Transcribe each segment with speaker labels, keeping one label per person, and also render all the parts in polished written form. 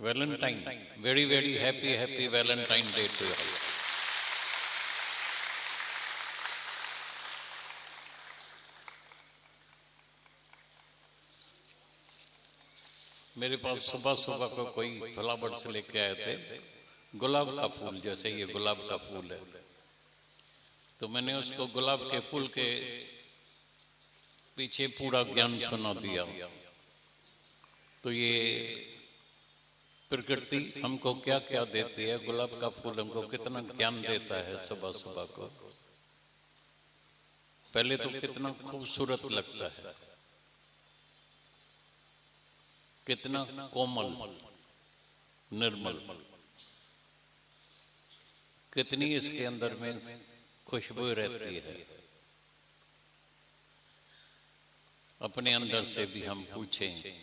Speaker 1: Valentine, very very happy happy Valentine day to you. मेरे पास सुबह सुबह को कोई फ्लावर से लेके आए थे, गुलाब का फूल, जैसे ये गुलाब का फूल है, तो मैंने उसको गुलाब के फूल के पीछे पूरा ज्ञान सुना दिया। तो ये प्रकृति हमको क्या क्या देती है, गुलाब का फूल हमको कितना ज्ञान देता है सुबह सुबह को। पहले तो कितना खूबसूरत लगता है, कितना कोमल निर्मल, कितनी इसके अंदर में खुशबू रहती है। अपने अंदर से भी हम पूछें,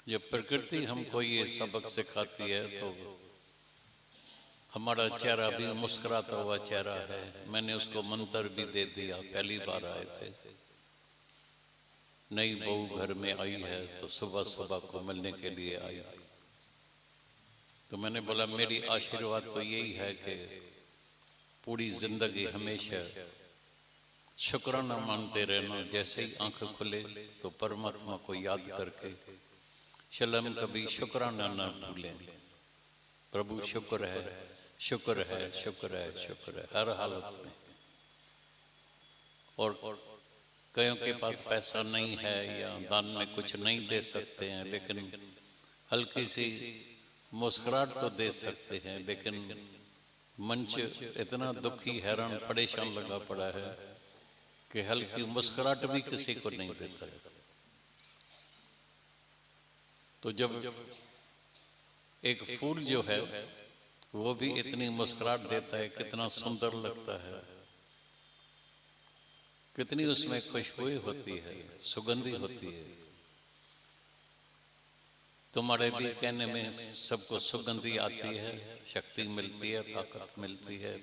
Speaker 1: जब प्रकृति हमको ये सबक सिखाती है तो हमारा चेहरा भी मुस्कुराता हुआ चेहरा है। मैंने उसको मंत्र भी दे दिया, पहली बार आए थे। नई बहू घर में आई है तो सुबह सुबह को मिलने के लिए आई, तो मैंने बोला मेरी आशीर्वाद तो यही है कि पूरी जिंदगी हमेशा शुक्राना मानते रहना। जैसे ही आंख खुले तो परमात्मा को याद करके शलम कभी शुक्राना न भूलें। प्रभु शुक्र है, शुक्र है, शुक्र है, शुक्र है हर हालत में। और कईयों के पास पैसा नहीं है या दान में कुछ नहीं दे सकते हैं, लेकिन हल्की सी मुस्कुराहट तो दे सकते हैं। लेकिन मंच इतना दुखी, हैरान, परेशान लगा पड़ा है कि हल्की मुस्कुराहट भी किसी को नहीं देता है। तो जब एक फूल जो है वो भी इतनी मुस्कुराहट देता है, कितना सुंदर लगता है, कितनी उसमें खुशबू होती है, सुगंधी होती है। तुम्हारे भी कहने में सबको सुगंधी आती है, शक्ति मिलती है, ताकत मिलती है।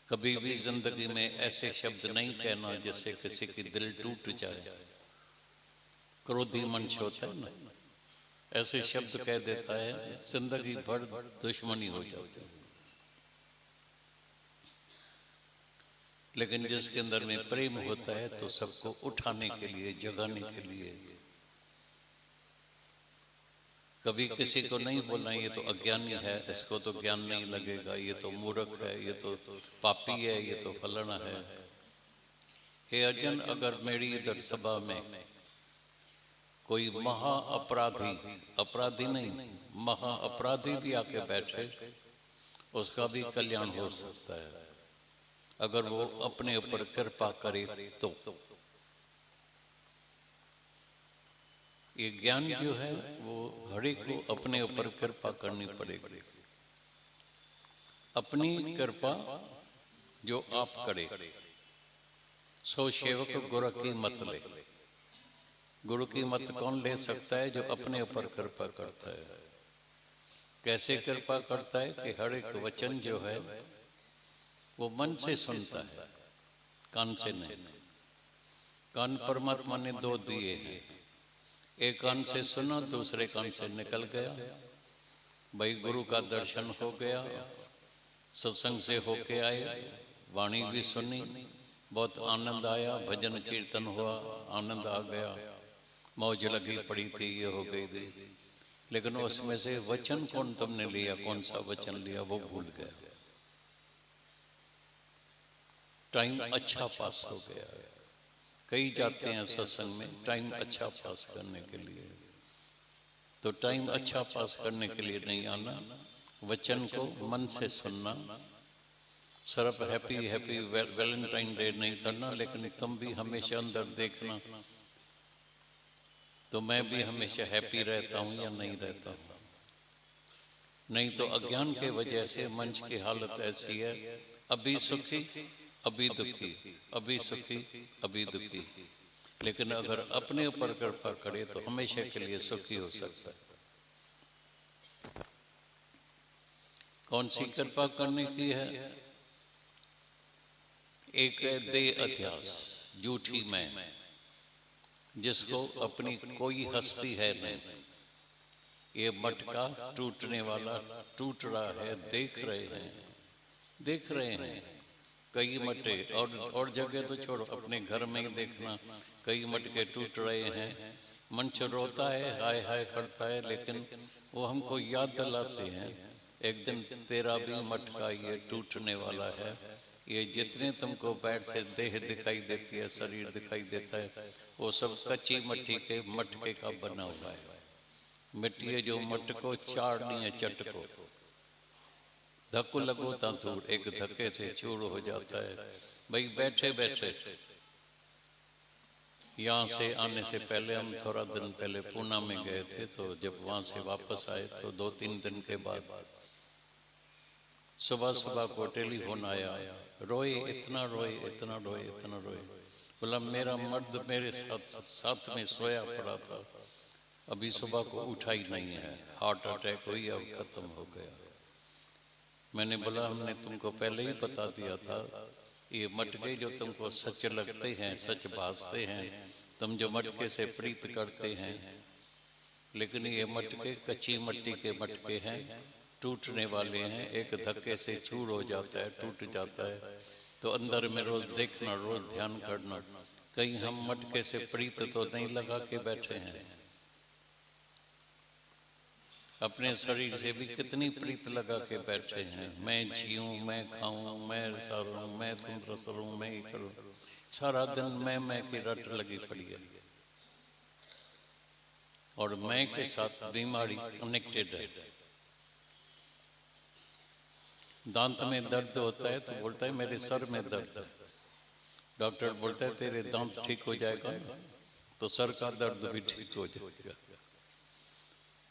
Speaker 1: कभी भी जिंदगी में ऐसे शब्द नहीं कहना जिससे किसी की दिल टूट जाए। क्रोधी मनुष्य होता है ना, ऐसे शब्द कह देता है, जिंदगी भर दुश्मनी हो जाती है। लेकिन जिसके अंदर में प्रेम होता है तो सबको उठाने के लिए, जगाने के लिए, कभी किसी को नहीं बोलना ये तो अज्ञानी है, इसको तो ज्ञान नहीं लगेगा, ये तो मूर्ख है, ये तो पापी है, ये तो फलाना है। हे अर्जुन, अगर मेरी इधर सभा में कोई महा अपराधी, अपराधी नहीं महा अपराधी भी आके बैठे, उसका भी कल्याण हो सकता है अगर वो अपने ऊपर कृपा करे तो। ये ज्ञान जो है वो हर एक को अपने ऊपर कृपा करनी पड़ेगी। अपनी कृपा जो आप करे, सो सेवक गुरु की मत ले। गुरु की मत कौन ले सकता है? जो अपने ऊपर कृपा करता है। कैसे कृपा करता है कि हर एक वचन जो है वो मन से सुनता है, कान से नहीं। कान परमात्मा ने दो दिए हैं, एक कान से सुना, दूसरे कान से निकल गया। भाई गुरु का दर्शन हो गया, सत्संग से होके आए, वाणी भी सुनी, बहुत आनंद आया, भजन कीर्तन हुआ, आनंद आ गया, मौज लगी पड़ी थी, ये हो गई थी। लेकिन उसमें से वचन कौन तुमने लिया, कौन सा वचन लिया वो भूल गया। टाइम अच्छा पास हो गया। कई जाते हैं सत्संग में टाइम अच्छा पास करने के लिए, तो टाइम अच्छा पास करने के लिए नहीं आना, वचन को मन से सुनना। सिर्फ हैप्पी हैप्पी वैलेंटाइन डे नहीं करना, लेकिन तुम भी हमेशा अंदर देखना तो मैं भी हमेशा हैप्पी रहता हूँ या नहीं रहता हूँ। नहीं तो अज्ञान के वजह से मंच की हालत ऐसी है, अभी सुखी अभी दुखी, अभी सुखी अभी दुखी। लेकिन अगर अपने ऊपर कृपा करे तो हमेशा के लिए सुखी हो सकता है। कौन सी कृपा करने की है? एक है देह अध्यास, झूठी मैं, जिसको अपनी कोई हस्ती है नहीं। ये मटका टूटने वाला टूट रहा है, देख रहे हैं, देख रहे हैं। कई मटके और जगह तो छोड़ो, अपने घर में ही देखना, कई मटके टूट रहे हैं। मंच रोता है, हाय हाय करता है, लेकिन वो हमको याद दिलाते हैं एक दिन तेरा भी मटका ये टूटने वाला है। ये जितने तुमको बैठ से देह दिखाई देती है, शरीर दिखाई देता है, वो सब कच्ची मिट्टी के मटके का बना हुआ है। मिट्टी है जो मटको चाड़नी है, चटको धक्को लगो ता दूर, एक धक्के से चूर हो जाता है। भाई बैठे बैठे यहाँ से आने से पहले हम थोड़ा दिन पहले पूना में गए थे, तो जब वहां से वापस आए तो 2-3 दिन के बाद सुबह सुबह को टेलीफोन आया, रोए, इतना रोए, इतना रोए, इतना रोए। बोला मेरा मर्द मेरे साथ में सोया पड़ा था, अभी सुबह को उठा ही नहीं है, हार्ट अटैक हुई, अब खत्म हो गया। मैंने बोला हमने तुमको पहले ही बता दिया था, ये मटके जो तुमको सच लगते हैं, सच भासते हैं, तुम जो मटके से प्रीत करते हैं, लेकिन ये मटके कच्ची मिट्टी के मटके हैं, टूटने वाले हैं, एक धक्के से चूर हो जाता है, टूट जाता है। तो अंदर में रोज देखना, रोज ध्यान करना, कहीं हम मटके से प्रीत तो नहीं लगा के बैठे हैं। अपने शरीर से भी कितनी प्रीत लगा के बैठे हैं, मैं जीऊं, मैं खाऊं, मैं सरूं, मैं तुम रसरूं, मैं ही करूं, सारा दिन मैं की रट लगी पड़ी है। और मैं के साथ बीमारी कनेक्टेड है। दांत में दर्द होता है तो बोलता है मेरे सर में दर्द है, डॉक्टर बोलता है तेरे दांत ठीक हो जाएगा तो सर का दर्द भी ठीक हो जाएगा।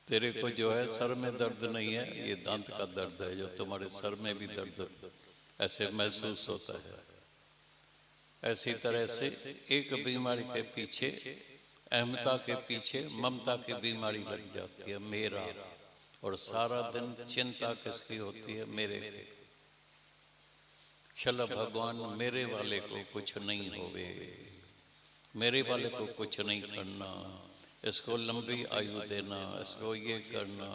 Speaker 1: तेरे को जो है सर में दर्द नहीं है, ये दांत का दर्द है, जो तुम्हारे सर में भी दर्द ऐसे महसूस होता है। ऐसी तरह से एक बीमारी के पीछे, अहमता के पीछे ममता की बीमारी लग जाती है, मेरा। और सारा दिन चिंता किसकी होती है, मेरे की। चल भगवान मेरे वाले को कुछ नहीं होवे, मेरे वाले को कुछ नहीं करना, इसको लंबी आयु देना, इसको ये करना,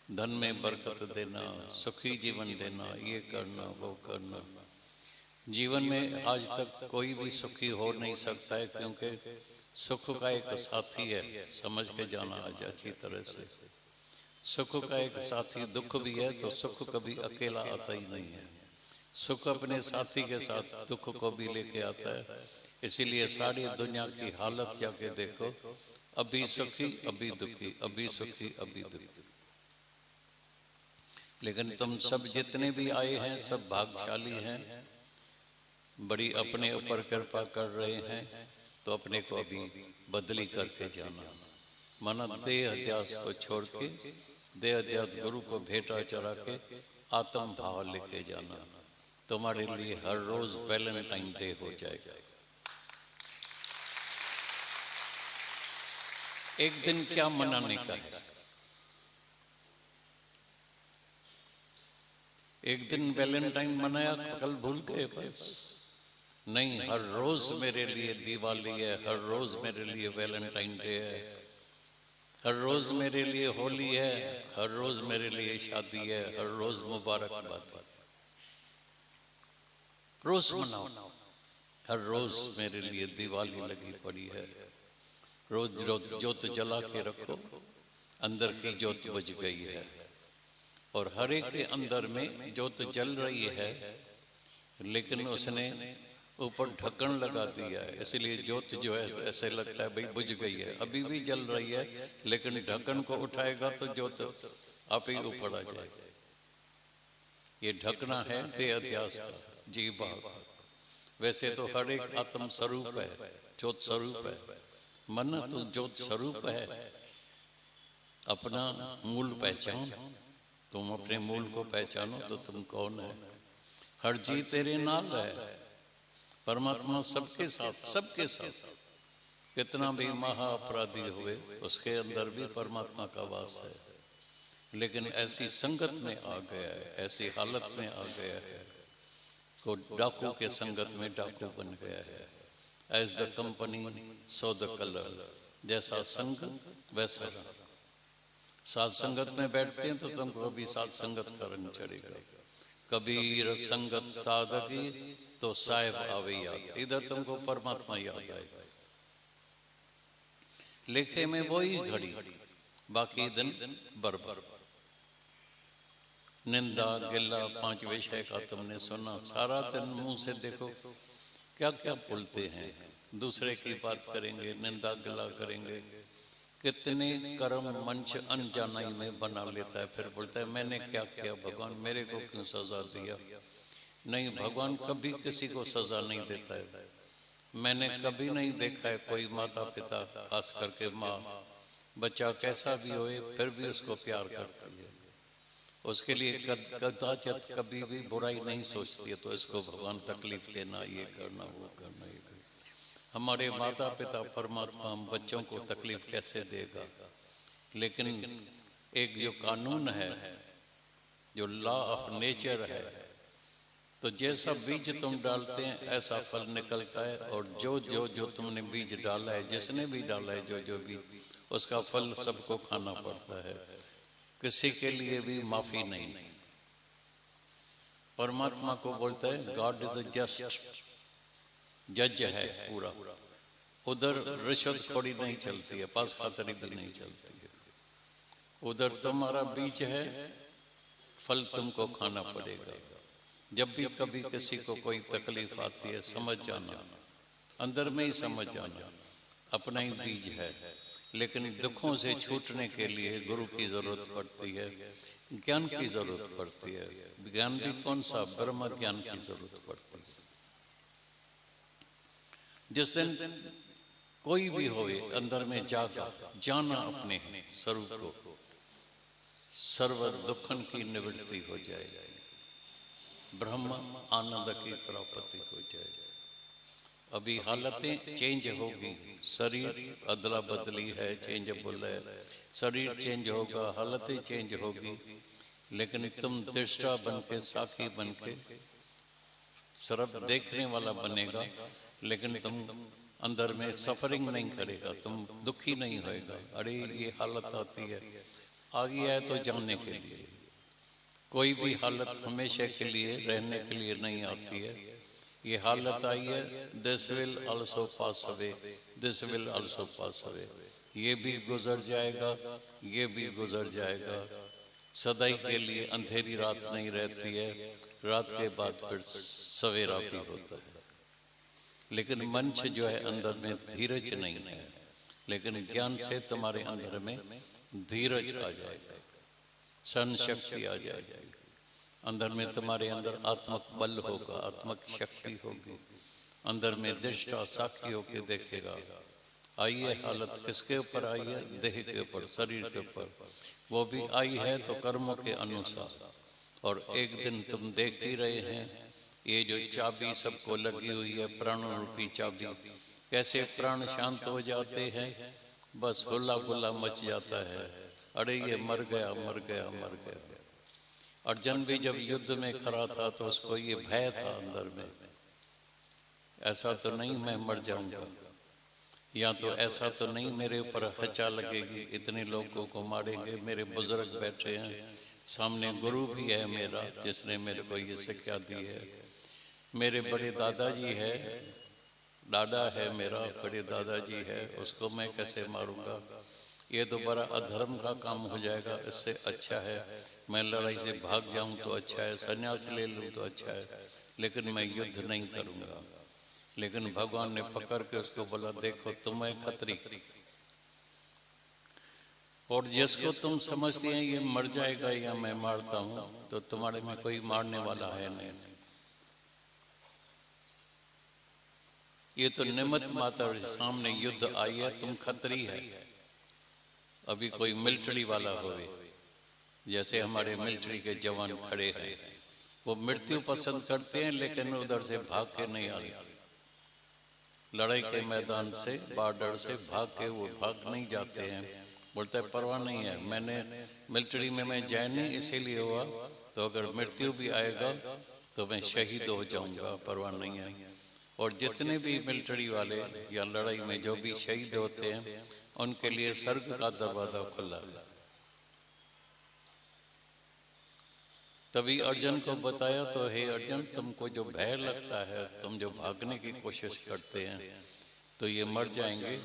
Speaker 1: धन में बरकत देना, सुखी जीवन देना, ये करना, वो करना। जीवन में आज तक कोई भी सुखी हो नहीं सकता है, क्योंकि सुख का एक साथी है, समझ के जाना आज अच्छी तरह से। सुख का एक साथी दुख भी है, तो सुख कभी अकेला आता ही नहीं है, सुख अपने साथी के साथ दुख को भी लेके आता है। इसीलिए सारी दुनिया की हालत जाके देखो, अभी सुखी अभी दुखी, अभी सुखी अभी दुखी। लेकिन तुम सब जितने भी आए हैं सब भाग्यशाली हैं, बड़ी अपने ऊपर कृपा कर रहे हैं, तो अपने को अभी बदली करके जाना। माना देह अध्यास को छोड़ के, देह अध्यास गुरु को भेंटा चढ़ा के आत्म भाव लेके जाना। तुम्हारे लिए हर रोज वैलेंटाइन डे हो जाएगा। एक दिन क्या मनाने का है, एक दिन वैलेंटाइन मनाया कल भूल गए बस। नहीं, हर रोज मेरे लिए दिवाली है, हर रोज मेरे लिए वैलेंटाइन डे है, हर रोज मेरे लिए होली है, हर रोज मेरे लिए शादी है, हर रोज मुबारकबाद है। रोज मनाओ, हर रोज मेरे लिए दिवाली लगी पड़ी है। रोज जोत जला के रखो, अंदर की जोत बुझ गई है, और हर एक के अंदर में जोत जल रही है, लेकिन उसने ऊपर ढक्कन लगा दिया है, इसलिए जोत जो है ऐसे लगता है भाई बुझ गई है, अभी भी जल रही है, लेकिन ढक्कन को उठाएगा तो जोत आप ही ऊपर आ जाएगा। ये ढकना है देह अध्यास का, जीवा। वैसे तो हर एक आत्म स्वरूप है, ज्योत स्वरूप है। मन तो ज्योत स्वरूप है। अपना मूल पहचान, तुम अपने मूल को पहचानो तो तुम कौन है। हर जी तेरे नाल है, परमात्मा सबके साथ, सबके साथ। कितना भी महा अपराधी हुए उसके अंदर भी परमात्मा का वास है, लेकिन ऐसी संगत में आ गया है, ऐसी हालत में आ गया है को डाकू के संगत में डाकू बन गया है। As the company so the colour, जैसा संग वैसा रंग। साथ संगत में बैठते हैं तो तुमको कभी साथ संगत का रंग चढ़ेगा, कबीर संगत साधकी तो साहिब आवे याद, इधर तुमको परमात्मा याद आएगा। लेखे में वही घड़ी, बाकी दिन बर्बाद। निंदा गिला 5 विषय का तुमने सुना, सारा दिन मुंह से देखो क्या क्या बोलते हैं, दूसरे की बात करेंगे, निंदा गिला करेंगे। कितने कर्म मंच अनजानाई में बना लेता है, फिर बोलता है मैंने क्या किया भगवान, मेरे को क्यों सजा दिया। नहीं, भगवान कभी किसी को सजा नहीं देता है। मैंने कभी नहीं देखा है कोई माता पिता, खास करके माँ, बच्चा कैसा भी होए फिर भी उसको प्यार करती है, उसके लिए कदाचित कभी भी बुराई नहीं सोचती है। तो इसको भगवान तकलीफ देना, ये करना, वो करना, ये करना। हमारे माता पिता परमात्मा हम बच्चों को तकलीफ कैसे देगा। लेकिन एक जो कानून है, जो लॉ ऑफ नेचर है, तो जैसा बीज तुम डालते हैं ऐसा फल निकलता है। और जो जो जो तुमने बीज डाला है, जिसने भी डाला है जो जो बीज, उसका फल सबको खाना पड़ता है, किसी के लिए भी माफी नहीं। परमात्मा को बोलता है गॉड इज अ जस्ट, जज है पूरा। उधर रिश्वतखोरी नहीं चलती है, पास खातरी भी नहीं चलती है। उधर तुम्हारा बीज है, फल तुमको खाना पड़ेगा। जब भी कभी किसी को कोई तकलीफ आती है, समझ जाना, अंदर में ही समझ जाना अपना ही बीज है। लेकिन दुखों से छूटने के लिए गुरु की जरूरत पड़ती है, ज्ञान की जरूरत पड़ती है। ज्ञान भी कौन सा, ब्रह्म ज्ञान की जरूरत पड़ती है। जिस दिन कोई भी होवे अंदर में जागा, जाना अपने स्वरूप को, सर्व दुखन की निवृत्ति हो जाएगी, ब्रह्म आनंद की प्राप्ति हो जाएगी। अभी हालतें चेंज होगी, शरीर अदला बदली है, चेंजेबल है, शरीर चेंज होगा, हालतें चेंज होगी। लेकिन तुम दृष्टा बन के, साक्षी बन के, सिर्फ देखने वाला बनेगा, लेकिन तुम अंदर में सफरिंग नहीं करेगा, तुम दुखी नहीं होएगा। अरे ये हालत आती है, आई है तो जानने के लिए। कोई भी हालत हमेशा के लिए रहने के लिए नहीं आती है। ये हालत आई है, this will also pass away, this will also pass away, ये भी गुजर जाएगा, ये भी गुजर जाएगा। सदाई के लिए अंधेरी रात नहीं रहती है, रात के बाद फिर सवेरा भी होता है। लेकिन मंच जो है अंदर में धीरज नहीं है, लेकिन ज्ञान से तुम्हारे अंदर में धीरज आ जाएगा, सहन शक्ति आ जाएगी, अंदर में तुम्हारे अंदर आत्मक बल होगा, आत्मक शक्ति होगी, अंदर में दृष्टा साक्षी होके देखेगा। आई है हालत किसके ऊपर आई है, देह के ऊपर, शरीर के ऊपर, वो भी आई है तो कर्मों के अनुसार। और एक दिन तुम देख ही रहे हैं, ये जो चाबी सबको लगी हुई है, प्राण रूपी चाबी, कैसे प्राण शांत हो जाते हैं, बस हुल्ला गुल्ला मच जाता है। अरे ये मर गया, मर गया, मर गया। अर्जुन भी जब युद्ध में खड़ा था तो उसको ये भय था अंदर में, ऐसा तो नहीं मैं मर जाऊंगा, या तो ऐसा तो नहीं मेरे ऊपर हचा लगेगी, इतने लोगों को मारेंगे, मेरे बुजुर्ग बैठे हैं सामने, गुरु भी है मेरा जिसने मेरे को ये शिक्षा दी है, मेरे बड़े दादाजी है, दादा है मेरा, बड़े दादाजी है, उसको मैं कैसे मारूंगा, ये तो बड़ा अधर्म का काम हो जाएगा। इससे अच्छा है मैं लड़ाई से भाग जाऊं तो अच्छा है, संन्यास ले लूं तो अच्छा है, लेकिन मैं युद्ध नहीं करूंगा। लेकिन भगवान ने पकड़ के उसको बोला, देखो तुम्हें खतरी, और जिसको तुम समझते हैं ये मर जाएगा या मैं मारता हूं, तो तुम्हारे में कोई मारने वाला है नहीं। ये तो निमित्त मात्र सामने युद्ध आई है, तुम खतरी है। अभी कोई मिलिट्री वाला होवे, जैसे हमारे मिलिट्री के जवान खड़े हैं, वो मृत्यु पसंद करते हैं, लेकिन उधर से भाग के नहीं आते, लड़ाई के मैदान से, बॉर्डर से भाग के वो भाग नहीं जाते हैं। बोलता है परवाह नहीं है, मैंने मिलिट्री में मैं ज्वाइन नहीं इसीलिए हुआ, तो अगर मृत्यु भी आएगा तो मैं शहीद हो जाऊंगा, परवाह नहीं है। और जितने भी मिलिट्री वाले या लड़ाई में जो भी शहीद होते हैं उनके लिए स्वर्ग का दरवाजा खुला है। तभी अर्जुन को बताया, तो हे अर्जुन, तुमको जो भय लगता है, तुम जो भागने की कोशिश करते हैं, तो ये मर जाएंगे।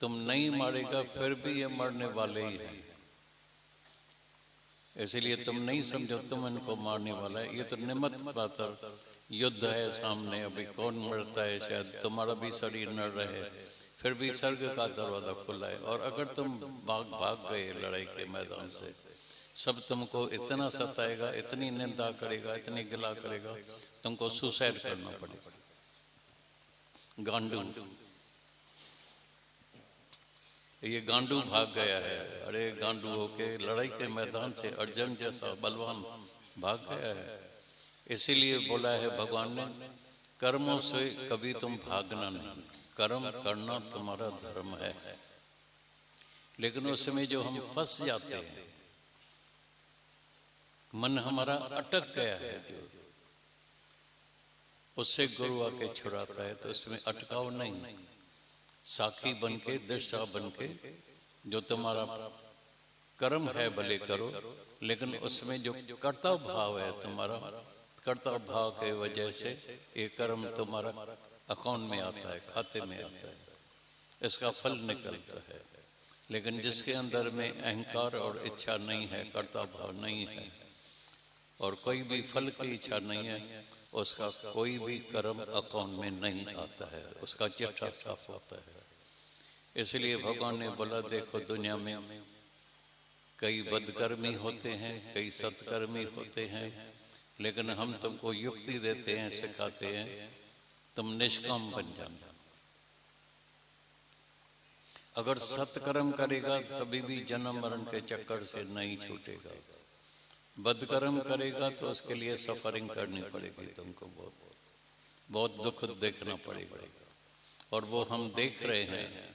Speaker 1: तुम नहीं मारेगा फिर भी ये मरने वाले ही हैं, इसलिए तुम नहीं समझो तुम इनको मारने वाला है। ये तो निमित्त मात्र युद्ध है सामने, अभी कौन मरता है, शायद तुम्हारा भी शरीर न रहे, फिर भी स्वर्ग का दरवाजा खुला है। और अगर तुम भाग गए लड़ाई के मैदान से, सब तुमको इतना सताएगा, इतनी निंदा करेगा, इतनी गिला करेगा, तुमको सुसाइड करना पड़ेगा। गांडू, ये गांडू भाग गया है। अरे गांडू होके लड़ाई के मैदान से अर्जुन जैसा बलवान भाग गया है। इसीलिए बोला है भगवान ने, कर्मों से कभी तुम भागना नहीं, कर्म करना तुम्हारा धर्म है। लेकिन उसमें जो हम फंस जाते हैं, मन हमारा अटक गया है, जो उससे गुरु आके छुड़ाता है। तो इसमें अटकाव नहीं, साखी बनके, दृष्टा बनके, जो तुम्हारा कर्म है भले करो, लेकिन उसमें जो कर्तव्य भाव है तुम्हारा, कर्तव्य भाव के वजह से ये कर्म तुम्हारा अकाउंट में आता है, खाते में आता है, इसका फल निकलता है। लेकिन जिसके अंदर में अहंकार और इच्छा नहीं है, कर्तव्य भाव नहीं है, और कोई भी फल की इच्छा नहीं है, उसका कोई भी कर्म अकाउंट में नहीं आता है, उसका चिट्ठा साफ होता है। इसलिए भगवान ने बोला, देखो दुनिया में कई बदकर्मी होते हैं, कई सत्कर्मी होते हैं, लेकिन हम तुमको युक्ति देते हैं, सिखाते हैं, तुम निष्काम बन जाना। अगर सत्कर्म करेगा तभी भी जन्म मरण के चक्कर से नहीं छूटेगा, बदकर्म करेगा तो उसके लिए सफरिंग करनी पड़ेगी, तुमको बहुत दुख देखना पड़ेगा। और वो हम देख रहे हैं।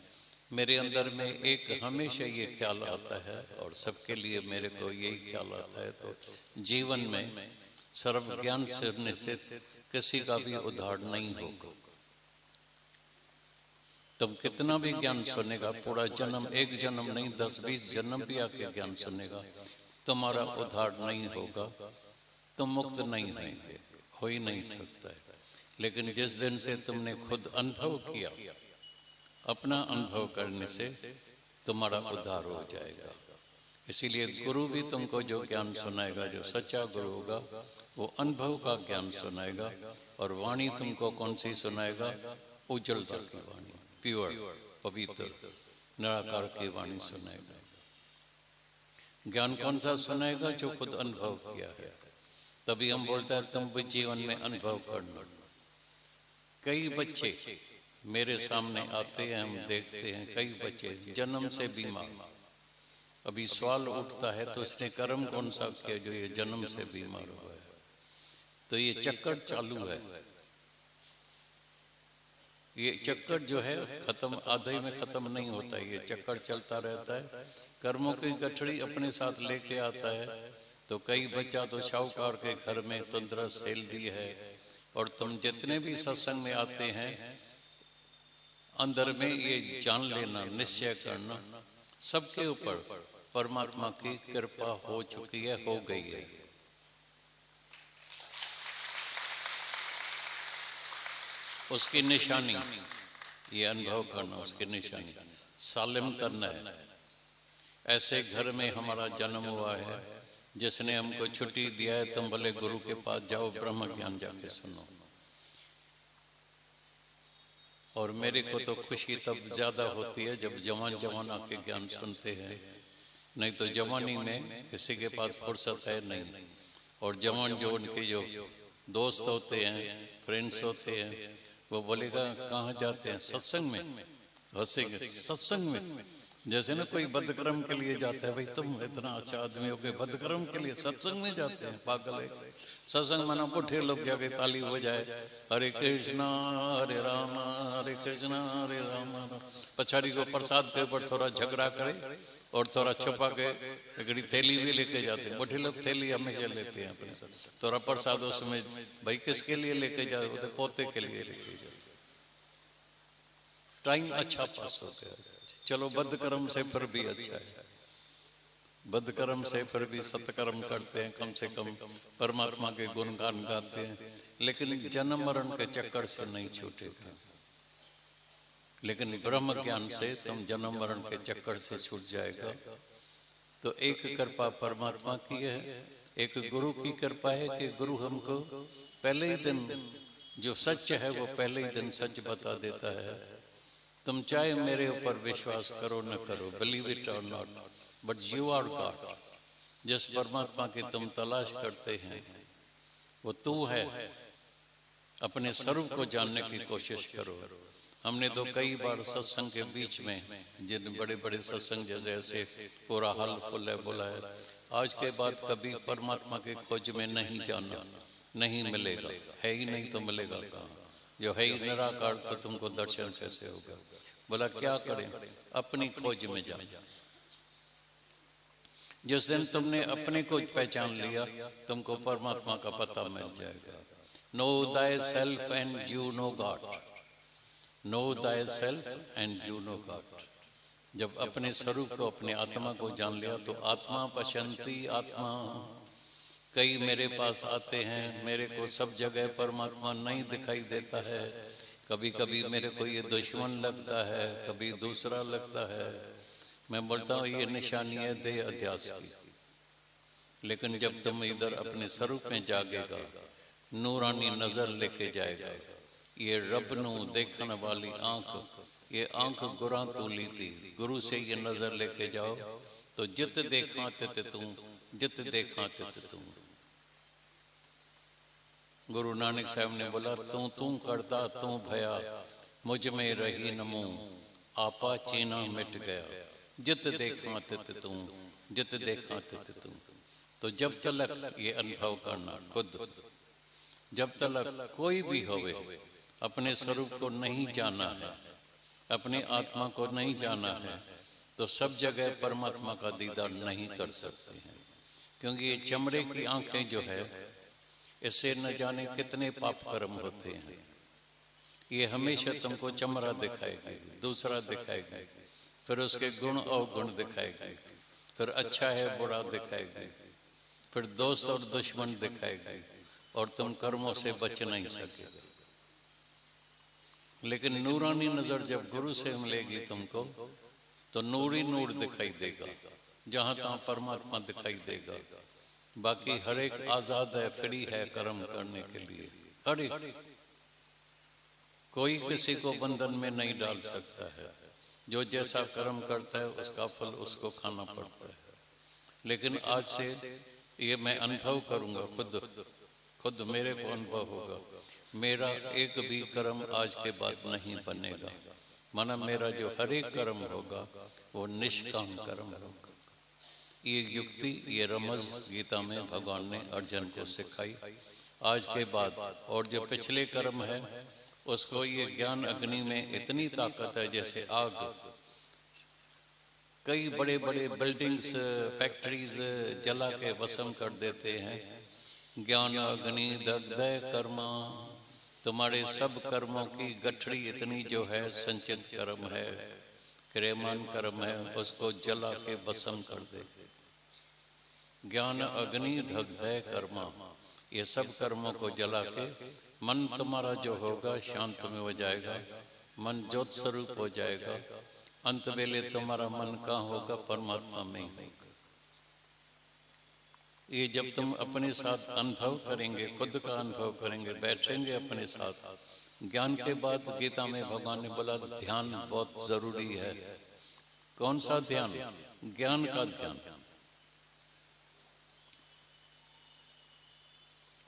Speaker 1: मेरे अंदर में एक हमेशा ये ख्याल आता है, और सबके लिए मेरे को यही ख्याल आता है, तो जीवन में सर्व ज्ञान सुनने से किसी का भी उद्धार नहीं होगा। तुम कितना भी ज्ञान सुनेगा, पूरा जन्म, एक जन्म नहीं 10-20 जन्म भी आके ज्ञान सुनेगा, तुम्हारा उद्धार नहीं होगा, तुम मुक्त नहीं होंगे, हो ही नहीं सकता है। लेकिन जिस दिन से तुमने खुद अनुभव किया, अपना अनुभव करने से तुम्हारा उद्धार हो जाएगा। इसीलिए गुरु भी तुमको जो ज्ञान सुनाएगा, जो सच्चा गुरु होगा, वो अनुभव का ज्ञान सुनाएगा। और वाणी तुमको कौन सी सुनाएगा? उज्जवलता की वाणी, प्योर, पवित्र, निराकार की वाणी सुनाएगा। ज्ञान कौन सा सुनाएगा? जो खुद अनुभव किया है। तभी हम बोलते हैं तुम भी जीवन में अनुभव करना। कई बच्चे मेरे सामने आते हैं, हम देखते हैं कई बच्चे जन्म से बीमार। अभी सवाल उठता है, तो इसने कर्म कौन सा किया जो ये जन्म से बीमार हुआ है? तो ये चक्कर चालू है। ये चक्कर जो है खत्म, आधे में खत्म नहीं होता, ये चक्कर चलता रहता है। कर्मों की गठड़ी अपने साथ लेके आता है। तो कई बच्चा तो शाहूकार के घर में तंदुरुस्त हेल्दी है, और तुम जितने भी सत्संग में आते हैं, अंदर में ये जान लेना, निश्चय करना, सबके ऊपर परमात्मा की कृपा हो चुकी है, हो गई है। उसकी निशानी, ये अनुभव करना, उसकी निशानी सालिम करना है। ऐसे घर में हमारा जन्म हुआ है, जिसने हमको छुट्टी दिया है, तुम भले गुरु के पास जाओ, ब्रह्म ज्ञान जाके सुनो। और मेरे को तो खुशी तब ज्यादा होती है जब जवान जवान आके ज्ञान सुनते हैं। नहीं तो जवानी में किसी के पास फुर्सत है नहीं। और जवान जो उनके जो दोस्त होते हैं, फ्रेंड्स होते हैं, वो बोलेगा कहाँ जाते हैं? सत्संग में। हंसेंगे, सत्संग में? जैसे ना कोई बदकर्म के लिए जाता है, भाई तुम इतना अच्छा आदमी हो गए, बदकर्म के लिए सत्संग में जाते हैं, पागल है। सत्संग माना पुठे लोग जाके ताली बजाए, हरे कृष्णा हरे राम हरे कृष्णा हरे राम। पछाड़ी को प्रसाद के ऊपर थोड़ा झगड़ा करे और थोड़ा छुपा के एक थैली भी लेके जाते हैं। बुढ़े लोग थैली हमेशा लेते हैं अपने साथ, थोड़ा प्रसाद उसमें, भाई किसके लिए लेके जाते हो? पोते के लिए लेके जाते। टाइम अच्छा पास हो गया। चलो बदकर्म से फिर भी अच्छा है, बदकर्म से फिर भी सत्कर्म करते हैं, कम से कम परमात्मा के गुणगान गाते हैं, लेकिन जन्म मरण के चक्कर से नहीं छूटेगा। लेकिन ब्रह्म ज्ञान से तुम जन्म मरण के चक्कर से छूट जाएगा। तो एक कृपा परमात्मा की है, एक गुरु की कृपा है कि गुरु हमको पहले ही दिन जो सच है वो पहले ही दिन सच बता देता है। तुम चाहे मेरे ऊपर विश्वास करो न करो, believe it or not, but you are God. जिस परमात्मा की तुम तलाश करते हैं वो तू है। अपने स्वरूप को जानने की कोशिश करो। हमने तो कई बार सत्संग के बीच में, जिन बड़े बड़े सत्संग जैसे ऐसे पूरा हल फुल है बोला है, आज के बाद कभी परमात्मा के खोज में नहीं जाना, नहीं मिलेगा, है ही नहीं तो मिलेगा कहाँ? जो है ही निराकार तो तुमको दर्शन कैसे होगा? बोला क्या करें? अपनी खोज में जाओ। जिस दिन तुमने अपने को पहचान लिया, तुमको परमात्मा का पता मिल जाएगा। No thy self and you know God, no thy self and you know God. जब अपने स्वरूप को, अपने आत्मा को जान लिया तो आत्मा पश्यन्ति आत्मा। कई मेरे पास आते हैं, मेरे को सब जगह परमात्मा नहीं दिखाई देता है। कभी कभी मेरे को ये दुश्मन लगता है, कभी दूसरा लगता है। मैं बोलता हूँ ये निशानी है देह अध्यास की। लेकिन जब तुम इधर अपने स्वरूप में जागेगा, नूरानी नजर लेके जाएगा, ये रब नू देखने वाली आंख, ये आंख गुरां तू ली थी, गुरु से ये नजर लेके जाओ तो जित देखा तित तू, जित देखा तित तू। गुरु नानक साहब ने बोला तू तू करता तू भया, मुझ में रही नमो, आपा चीना मिट गया, जित देखा तित तू, जित देखा तित तू। तो जब तलक ये अनुभव करना खुद, जब तलक कोई भी होवे अपने स्वरूप को नहीं जाना है, अपनी आत्मा को नहीं जाना है, तो सब जगह परमात्मा का दीदार नहीं कर सकते हैं। क्योंकि ये चमड़े की आंखें जो है, इससे न जाने कितने पाप कर्म होते हैं। ये हमेशा तुमको चमड़ा दिखाएगी, दूसरा दिखाएगी, फिर उसके गुण और गुण दिखाएगी, फिर अच्छा है बुरा दिखाएगी, फिर दोस्त और दुश्मन दिखाएगी, और तुम कर्मों से बच नहीं सकेगा। लेकिन नूरानी नजर जब गुरु से मिलेगी तुमको, तो नूरी नूर दिखाई देगा, जहां तहां परमात्मा दिखाई देगा। बाकी हर एक आजाद है, फ्री है कर्म करने के लिए। हर एक, कोई किसी को बंधन में नहीं डाल सकता है। जो जैसा कर्म करता है उसका फल उसको खाना पड़ता है। लेकिन आज से ये मैं अनुभव करूंगा, खुद मेरे को अनुभव होगा, मेरा एक भी कर्म आज के बाद नहीं बनेगा। माना मेरा जो हर एक कर्म होगा वो निष्काम कर्म होगा। ये युक्ति, ये रमज गीता में भगवान ने अर्जुन को सिखाई। आज के बाद और जो पिछले कर्म है उसको ये ज्ञान अग्नि में इतनी ताकत है, जैसे आग कई बड़े बड़े बिल्डिंग्स, फैक्ट्रीज जला के भस्म कर देते हैं। ज्ञान अग्नि दग्धय कर्मा, तुम्हारे सब कर्मों की गठरी इतनी जो है संचित कर्म है, क्रियमान कर्म है, उसको जला के भस्म कर दे। ज्ञान अग्नि दग्धय कर्मा, ये सब कर्मों को जला के मन तुम्हारा जो होगा शांत में हो जाएगा, मन ज्योत स्वरूप हो जाएगा। अंत वेले तुम्हारा मन कहाँ होगा? परमात्मा में ही होगा। ये जब तुम अपने साथ अनुभव करेंगे, खुद का अनुभव करेंगे, बैठेंगे अपने साथ। ज्ञान के बाद गीता में भगवान ने बोला ध्यान बहुत जरूरी है। कौन सा ध्यान? ज्ञान का ध्यान।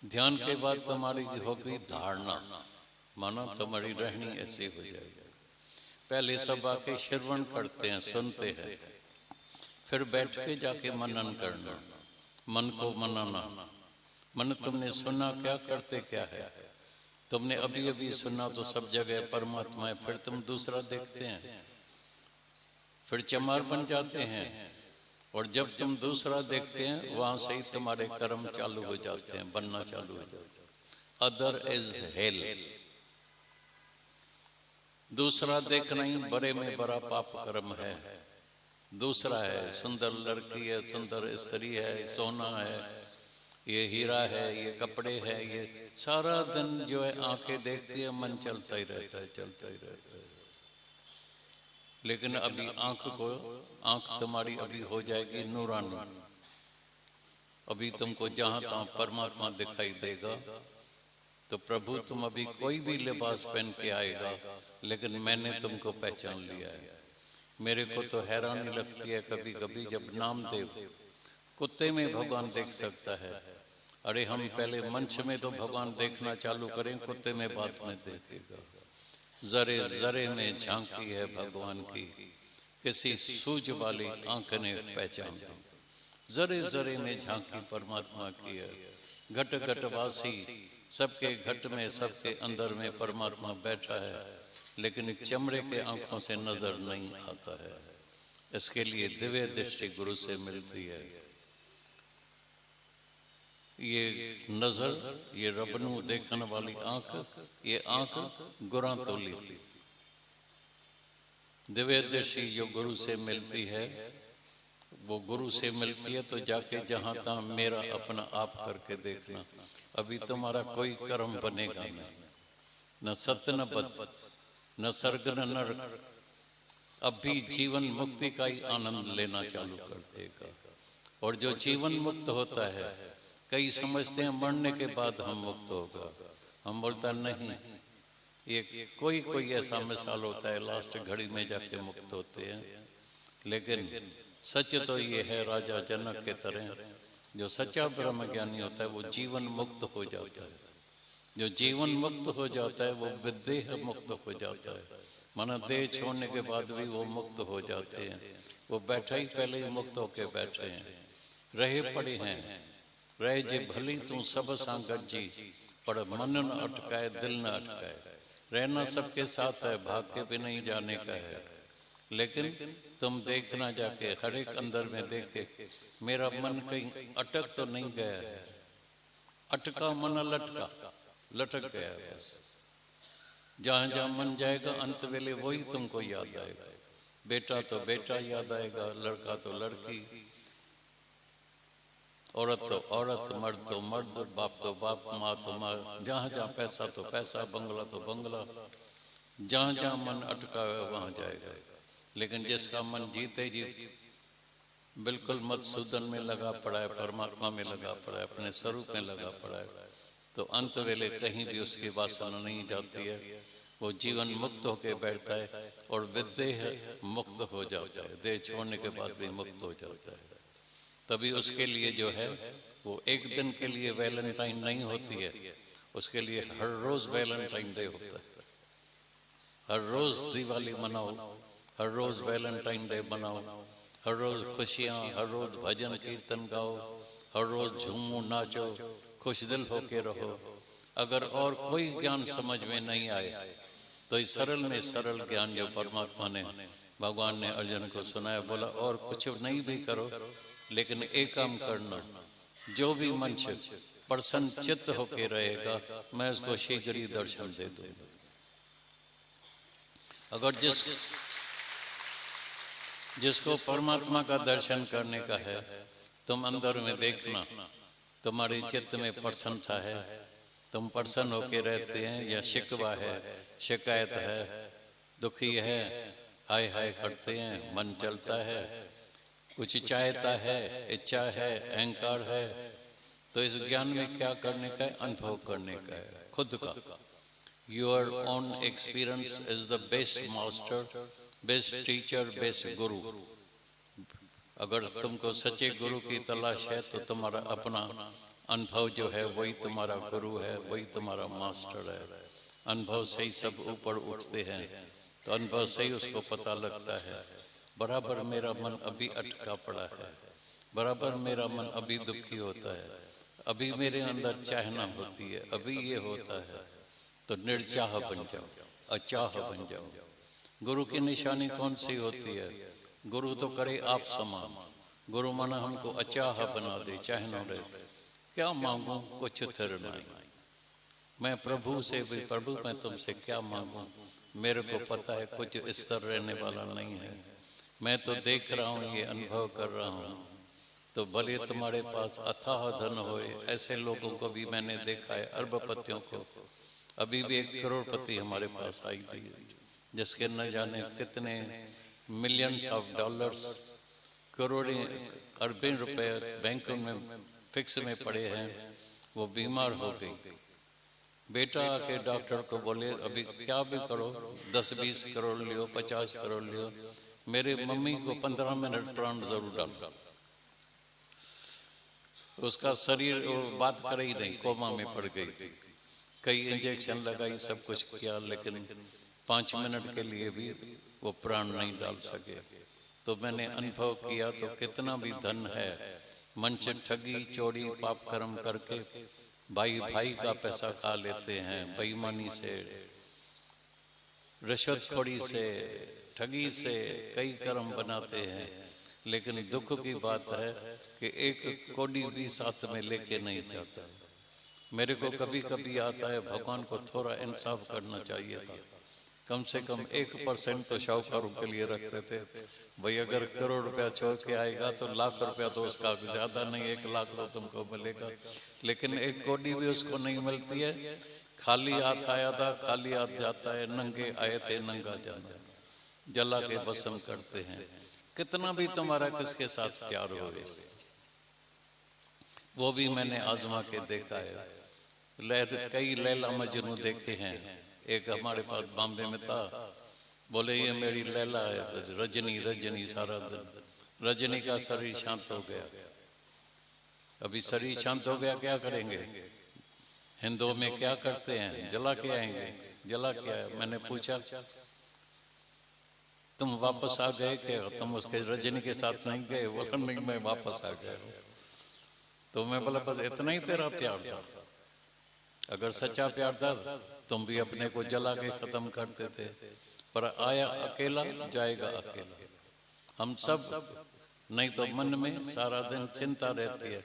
Speaker 1: ध्यान के बाद तुम्हारी होगी धारणा, मानो तुम्हारी रहनी ऐसे हो जाएगी। पहले सब आके श्रवण करते हैं, सुनते हैं, फिर बैठ के जाके मनन करना, मन को मनाना। मन तुमने सुना, क्या करते क्या है? तुमने अभी अभी सुना तो सब जगह परमात्मा है, फिर तुम दूसरा देखते हैं, फिर चमार बन जाते हैं। और जब तुम दूसरा देखते हैं वहां से ही तुम्हारे कर्म चालू हो जाते हैं, बनना चालू हो जाते हैं। Other is hello. दूसरा देखना ही बड़े में बड़ा पाप कर्म है। दूसरा है, सुंदर लड़की है, सुंदर स्त्री है, सोना है, ये हीरा है, ये कपड़े है, ये सारा दिन जो है आंखें देखती है, मन चलता ही रहता है, चलता ही रहता है। लेकिन अभी आंख तुम्हारी अभी हो जाएगी नूरानी। अभी तुमको जहां तहां परमात्मा दिखाई देगा। तो प्रभु तुम अभी कोई भी लिबास पहन के आएगा, लेकिन मैंने तुमको पहचान लिया है। मेरे को तो हैरानी लगती है कभी कभी जब नामदेव कुत्ते में भगवान देख सकता है। अरे हम पहले मंच में तो भगवान देखना चालू करें, कुत्ते में बाद में देखेगा। जरे जरे में झांकी है भगवान की, किसी सूझ वाली आंख ने पहचान ली। जरे जरे में झांकी परमात्मा की है। घट घटवासी, सबके घट में, सबके अंदर में परमात्मा बैठा है, लेकिन चमड़े के आंखों से नजर नहीं आता है। इसके लिए दिव्य दृष्टि गुरु से मिलती है। ये नजर, ये रबनू देखने वाली आंख, ये आंख गुरां तो ली। दिव्य दृष्टि जो गुरु से मिलती है, वो गुरु से मिलती है तो जाके जहां तहां मेरा अपना आप करके देखना। अभी तुम्हारा कोई कर्म बनेगा नहीं, न सत्य न बद, न स्वर्ग न नरक। अभी जीवन मुक्ति का ही आनंद लेना चालू कर देगा। और जो जीवन मुक्त होता है, कई समझते हैं मरने के बाद हम मुक्त होगा। हम बोलता नहीं, ये कोई कोई ऐसा मिसाल होता है लास्ट घड़ी में जाके मुक्त होते हैं। लेकिन सच तो ये है, राजा जनक के तरह जो सच्चा ब्रह्म ज्ञानी होता है वो जीवन मुक्त हो जाता है। जो जीवन मुक्त हो जाता है वो विदेह मुक्त हो जाता है। माना देह छोड़ने के बाद भी वो मुक्त हो जाते हैं। वो बैठा ही पहले ही मुक्त होके बैठे हैं, रहे पड़े हैं। रहे जे भली तू सब सांगत जी, पर मन न अटकाए, दिल न अटकाए। रहना सबके साथ है, भाग के भी नहीं जाने का है। लेकिन तुम देखना जाके हर एक अंदर में देखे, मेरा मन कहीं अटक तो नहीं गया है। अटका मन लटका, लटक गया बस। जहां जहां मन जाएगा अंत वेले वही तुमको याद आएगा। बेटा तो बेटा याद आएगा, लड़का तो लड़की, औरत तो औरत, मर्द तो मर्द, बाप तो बाप, माँ तो माँ। जहां जहां पैसा तो पैसा, बंगला तो बंगला, जहां जहां मन अटका है वहां जाएगा। लेकिन जिसका मन जीते जी बिल्कुल मधुसूदन में लगा पड़ा है, परमात्मा में लगा पड़ा है, अपने स्वरूप में लगा पड़ा है, तो अंत वेले कहीं भी उसकी वासना नहीं जाती है। वो जीवन मुक्त होकर बैठता है और विदेह मुक्त हो जाता है। देह छोड़ने के बाद भी मुक्त हो जाता है। तभी उसके लिए जो है वो एक दिन के लिए वैलेंटाइन नहीं होती है, उसके लिए हर रोज वैलेंटाइन डे होता है। हर रोज दिवाली मनाओ, हर रोज वैलेंटाइन डे मनाओ, हर रोज खुशियाँ, हर रोज भजन कीर्तन गाओ, हर रोज झूमो नाचो, खुश दिल होके रहो। अगर और कोई ज्ञान समझ में नहीं आए तो इस सरल में सरल ज्ञान जो परमात्मा ने, भगवान ने अर्जुन को सुनाया, बोला और कुछ नहीं भी करो, लेकिन एक काम करना, जो भी मनुष्य प्रसन्न चित्त होके रहेगा मैं उसको शीघ्र ही दर्शन दे दूंगा। अगर जिसको परमात्मा का दर्शन करने का है, तुम अंदर में देखना, तुम्हारे चित्त में प्रसन्नता है, तुम प्रसन्न होके रहते हैं, या शिकवा है, शिकायत है, दुखी है, हाय हाय करते हैं, मन चलता है, कुछ चाहता है, इच्छा है, अहंकार है, तो इस ज्ञान में क्या करने का है? अनुभव करने का है खुद का। Your own experience is the best master, best teacher, best गुरु। अगर तुमको सच्चे गुरु की तलाश है तो तुम्हारा अपना अनुभव जो है वही तुम्हारा गुरु है, वही तुम्हारा मास्टर है। अनुभव से ही सब ऊपर उठते हैं। तो अनुभव से ही उसको पता लगता है बराबर मेरा मन अभी अटका पड़ा है, बराबर मेरा मन अभी दुखी होता है, अभी मेरे अंदर चाहना होती है, अभी ये होता है। तो निर्चाह बन जाओ, अचाह बन जाओ। गुरु की निशानी कौन सी होती है? गुरु तो करे आप समान। गुरु माना हमको अचाह बना दे, चाहना रहे क्या मांगू कुछ थिर नहीं। मैं प्रभु से भी, प्रभु मैं तुमसे क्या मांगू, मेरे को पता है कुछ स्तर रहने वाला नहीं है। मैं तो देख रहा हूँ, ये अनुभव कर रहा हूँ। तो भले तुम्हारे पास अथाह धन होए, ऐसे लोगों को भी मैंने देखा है, अरबपतियों को। अभी भी एक करोड़पति हमारे पास आई थी, जिसके न जाने कितने मिलियंस ऑफ डॉलर्स, करोड़ों अरबों रुपए बैंकों में फिक्स में पड़े हैं। वो बीमार हो गई। बेटा आके डॉक्टर को बोले अभी क्या भी करो, 10-20 करोड़ लियो, 50 करोड़ लियो, मेरे मम्मी को 15 मिनट प्राण जरूर डालो। उसका शरीर वो बात करे ही नहीं, कोमा में पड़ गई थी। कई इंजेक्शन लगाई, सब कुछ किया, लेकिन 5 मिनट के लिए भी वो प्राण नहीं डाल सके। तो मैंने अनुभव किया, तो कितना भी धन है, मन से ठगी चोरी पाप कर्म करके भाई भाई का पैसा खा लेते हैं, बेईमानी से, रिश्वतखोरी से, ठगी से कई कर्म बनाते हैं। लेकिन दुख की बात है कि एक कौड़ी भी साथ में लेके नहीं जाता। मेरे को कभी कभी आता है भगवान को थोड़ा इंसाफ करना चाहिए था, कम से कम 1% तो शाहूकारों के लिए रखते थे। भाई अगर करोड़ रुपया छोड़ के आएगा तो लाख रुपया तो उसका ज्यादा नहीं, 1 लाख तो तुमको मिलेगा। लेकिन एक कौड़ी भी उसको नहीं मिलती है। खाली हाथ आया था, खाली हाथ जाता है, नंगे आए थे नंगा जाना, जला के भस्म करते हैं। कितना भी तुम्हारा किसके साथ प्यार हो, वो भी मैंने आजमा के देखा है। कई लैला मजनू देखे हैं। एक हमारे पास बॉम्बे में था, बोले ये मेरी लैला है, रजनी रजनी सारा दिन। रजनी का शरीर शांत हो गया। अभी शरीर शांत हो गया, क्या करेंगे? हिंदुओं में क्या करते हैं, जला के आएंगे। जला के आए, मैंने पूछा तुम वापस आ गए क्या, तुम उसके रजनी के साथ नहीं गए? बोला नहीं, मैं वापस आ गया हूँ। तो मैं बोला बस इतना ही तेरा प्यार था? अगर सच्चा प्यार था तुम भी अपने को जला के खत्म करते थे। पर आया अकेला, जाएगा अकेला। हम सब नहीं तो मन में सारा दिन चिंता रहती है,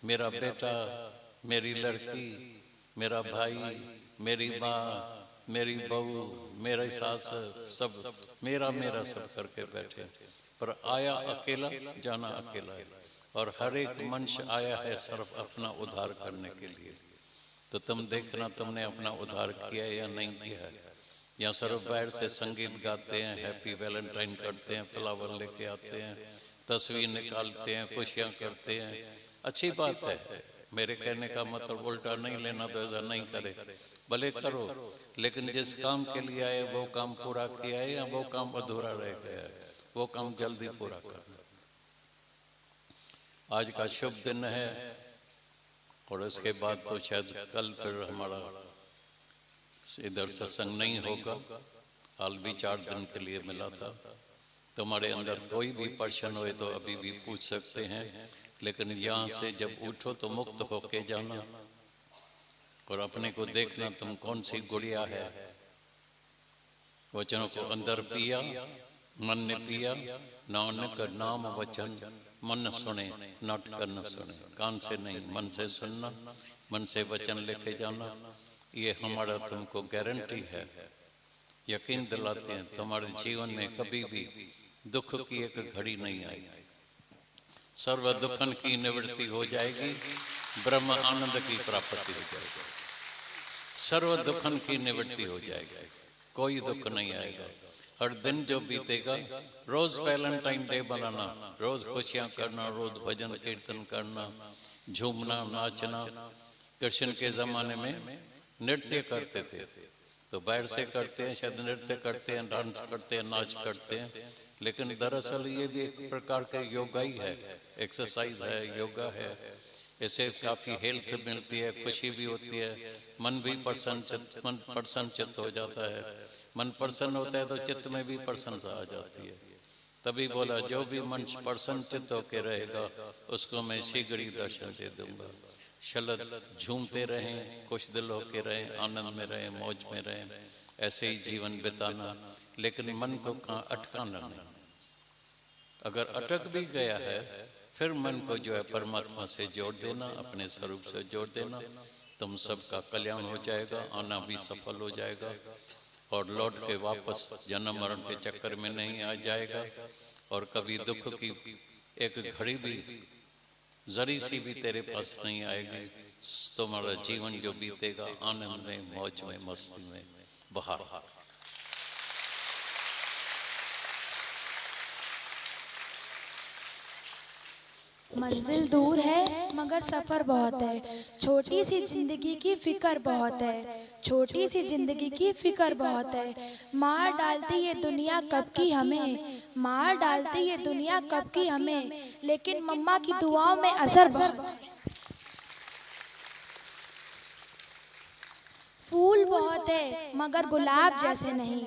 Speaker 1: मेरा बेटा, मेरी लड़की, मेरा भाई, मेरी माँ, मेरी बहू, मेरी सास, सब मेरा मेरा सब करके बैठे। पर आया अकेला, जाना अकेला है। और हर एक मनुष्य आया है सिर्फ अपना उद्धार करने के लिए। तो तुम देखना तुमने अपना उद्धार किया या नहीं किया है। यहाँ सिर्फ बाहर से संगीत गाते हैं, हैप्पी वैलेंटाइन करते हैं, फ्लावर लेके आते हैं, तस्वीर निकालते हैं, खुशियाँ करते हैं, अच्छी बात है। मेरे कहने का मतलब उल्टा नहीं लेना, तो ऐसा नहीं करे, भले करो, लेकिन जिस काम के लिए आए वो काम पूरा किया है या वो काम अधूरा रह गया है, वो काम जल्दी पूरा करना। आज का शुभ दिन है, और इसके बाद तो शायद कल फिर हमारा इधर सत्संग नहीं होगा। हाल भी 4 दिन के लिए मिला था। तुम्हारे अंदर कोई भी प्रश्न हो तो अभी भी पूछ सकते हैं, लेकिन यहाँ से जब उठो तो मुक्त होके जाना और अपने को देखना तुम कौन सी गुड़िया है। वचनों को अंदर पिया, मन ने पिया, नानक नाम वचन मन सुने, नाट कर न सुने। कान से नहीं, मन से सुनना, मन से वचन लेके जाना। ये हमारा तुमको गारंटी है, यकीन दिलाते हैं तुम्हारे जीवन में कभी भी दुख की एक घड़ी नहीं आई। सर्व दुखन की निवृत्ति हो जाएगी, ब्रह्म आनंद की प्राप्ति हो जाएगी। सर्व दुखन की निवृत्ति हो जाएगी, कोई दुख नहीं आएगा। हर दिन जो बीतेगा, रोज वैलेंटाइन डे बनाना, रोज खुशियां करना, रोज भजन कीर्तन करना, झूमना, नाचना। कृष्ण के जमाने में नृत्य करते थे, तो बाहर से करते हैं, शायद नृत्य करते हैं, डांस करते हैं, नाच करते हैं, लेकिन दरअसल ये भी एक प्रकार का योगा ही है, एक्सरसाइज है, योगा है। इससे काफ़ी हेल्थ मिलती है, खुशी भी होती है, मन भी प्रसन्नचित हो जाता है। मन प्रसन्न होता है तो चित्त में भी प्रसन्नता आ जाती है। तभी बोला जो भी मन प्रसन्न चित्त होकर रहेगा उसको मैं शीघ्र ही दर्शन दे दूंगा। शलत झूमते रहें, खुश दिल होकर रहें, आनंद में रहें, मौज में रहें, ऐसे ही जीवन बिताना, लेकिन मन को कहाँ अटकाना नहीं। अगर अटक भी गया है फिर मन को जो है परमात्मा से जोड़ देना, अपने स्वरूप से जोड़ देना, तुम सबका कल्याण हो जाएगा, आना भी सफल हो जाएगा और लौट के वापस जन्म मरण के चक्कर में नहीं आ जाएगा। और कभी दुख की एक घड़ी भी जरी सी भी तेरे पास नहीं आएगी। तुम्हारा जीवन जो बीतेगा आनंद में, मौज में, मस्ती में, बहार।
Speaker 2: मंजिल दूर है मगर सफ़र बहुत है, छोटी सी जिंदगी की फिक्र बहुत है, छोटी सी जिंदगी की फिक्र बहुत है। मार डालती ये दुनिया कब की हमें, मार डालती ये दुनिया कब की हमें, लेकिन मम्मा की दुआओं में असर बहुत है। फूल बहुत है मगर गुलाब जैसे नहीं,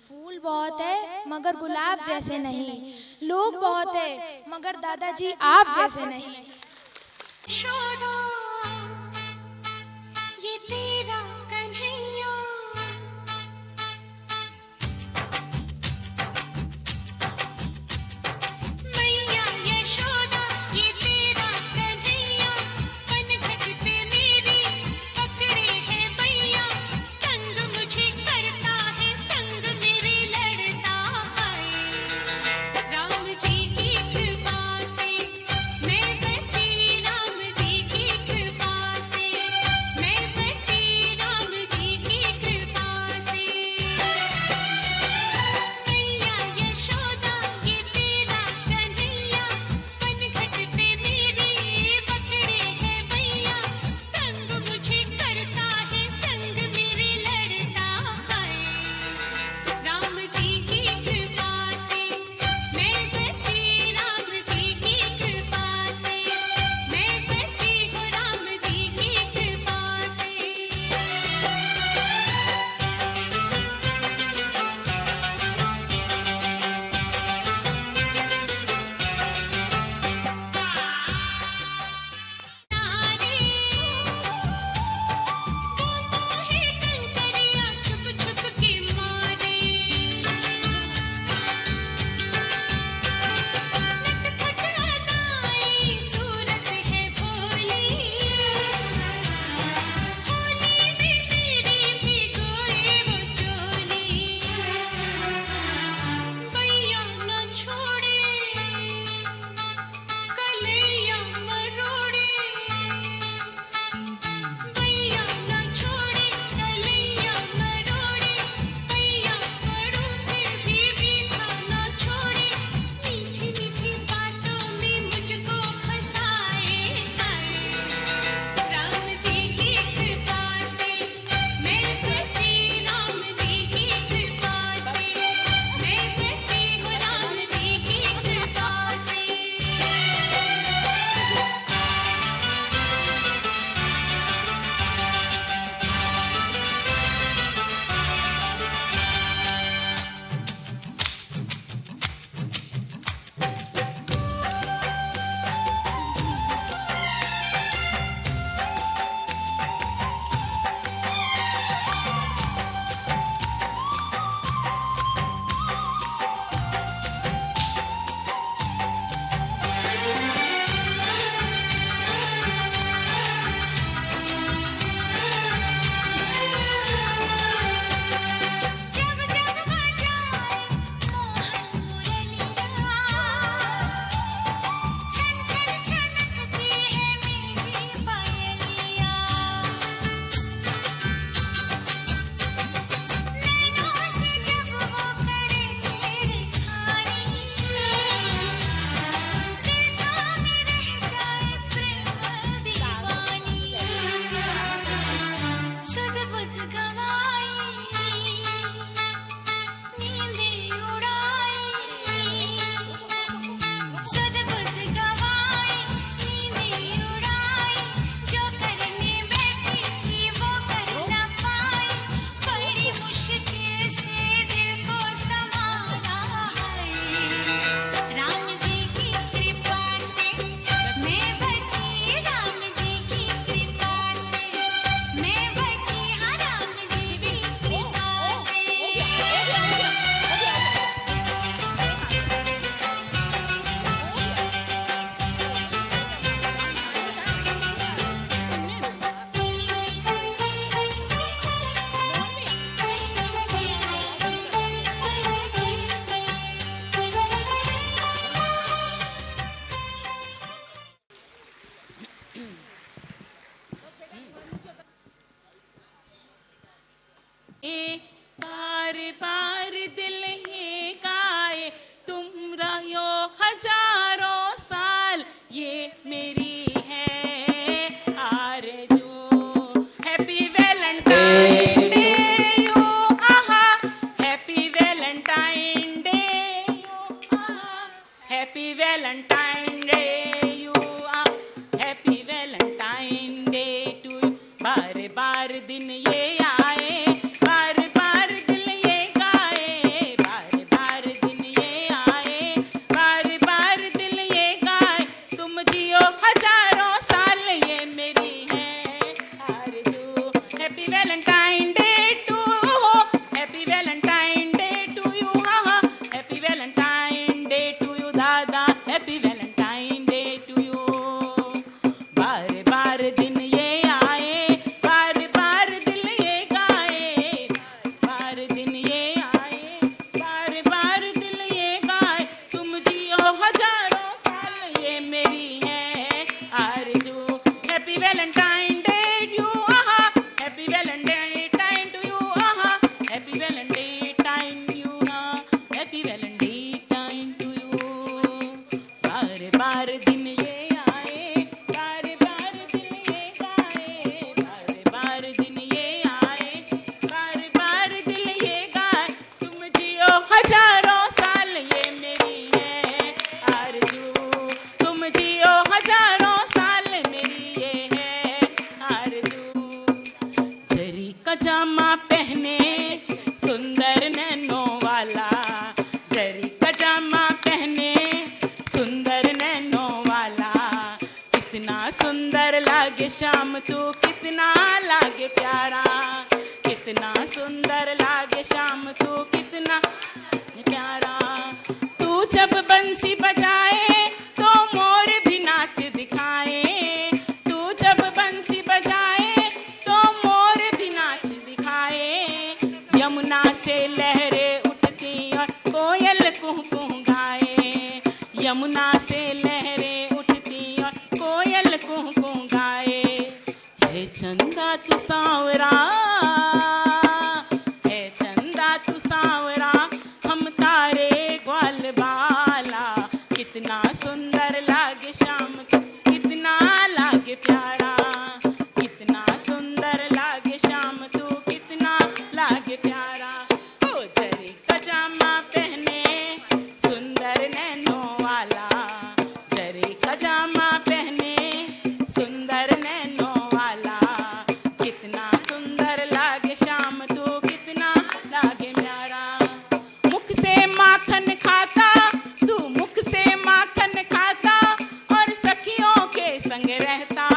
Speaker 2: फूल बहुत है मगर गुलाब जैसे नहीं, लोग बहुत है मगर दादाजी आप जैसे नहीं।
Speaker 3: यशोदा ये तेरा कन्हैया, मैया यशोदा ये तेरा कन्हैया, कनखट पे मेरी पकड़े है भैया, तंग मुझे करता है संग मेरे लड़ता है। राम जी की कृपा से मैं बची, राम जी की
Speaker 4: वैलेंटाइन डे यू आ, happy Valentine day to you. बार बार दिन ये आए, बार बार दिल ये गाए, बार बार दिन ये आए, बार बार दिल ये गाए। तुम जियो हजारों साल ये मेरी है आरज़ू। हैप्पी वैलेंटाइन डे टू हो, happy Valentine day to you. हाँ, happy Valentine day to you दादा, happy Valentine day to you. बार बार दिन ये आए, बार बार दिल ये गाए, बार दिन ये आए, बार बार दिल ये गाए। तुम जियो हजारों साल ये मेरी है आरज़ू। हैप्पी वैलेंटाइन डे यू, आहा, हैप्पी वैलेंटाइन टू यू, आहा, happy Valentine you, happy Valentine to you. बार बार दिन ये आए, बार बार दिन ये गाए, बार बार दिन ये आए, बार बार दिल ये गाए। तुम जियो हजारों साल ये मेरी है आरज़ू। तुम जियो हजारों साल मेरी ये है आरज़ू। जरी का जामा पहने सुंदर नैनों वाला, जरी का जामा पहने सुंदर नैनों वाला। कितना सुंदर लागे शाम तू, कितना लागे प्यारा, कितना सुंदर लागे शाम तू, कितना प्यारा। तू जब बंसी बजाए तो मोर भी नाच दिखाए, तू जब बंसी बजाए तो मोर भी नाच दिखाए। यमुना से लहरें उठती और कोयल कुहू कुहू गाए, यमुना से लहरें उठती और कोयल कुहू कुहू गाए। हे चंदा तू सांवरा, हे चंदा तू सांवरा, हम तारे ग्वाल बाला। कितना सुंदर लागे शाम तू, कितना लागे प्यारा, कितना सुंदर लागे शाम तू, कितना लागे प्यारा। ओ जरी का जामा पहने सुंदर नैनों वाला, जरी का जामा पहने सुंदर नैनों वाला। कितना सुंदर लागे शाम तू, कितना लागे प्यारा। मुख से माखन खाता तू, मुख से माखन खाता और सखियों के संग रहता।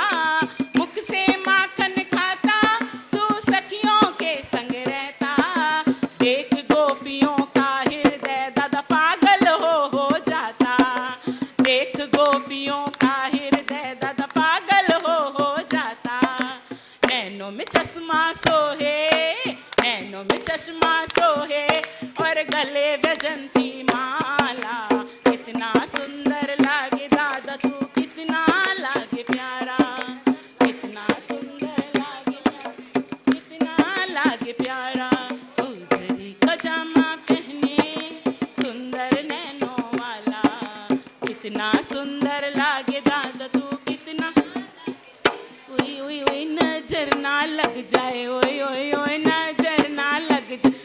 Speaker 4: मुख से माखन खाता तू, सखियों के संग रहता। देख गोपियों का हृदय दादा पागल हो जाता, देख गोपियों का हृदय दादा पागल हो जाता। नैनों में चश्मा सोहे, नैनों में चश्मा सोहे और गले व्यजंती माला। कितना सुंदर लागे दादा तू, कितना लागे प्यारा, कितना सुंदर लागे प्यारा, कितना लागे प्यारा। ओ जरी का जामा पहने सुंदर नैनों वाला। कितना सुंदर लागे दादा तू, कितना। ओए ओए ओए नजर ना लग जाए, ओए ओए ओए नजर ना लग जाए।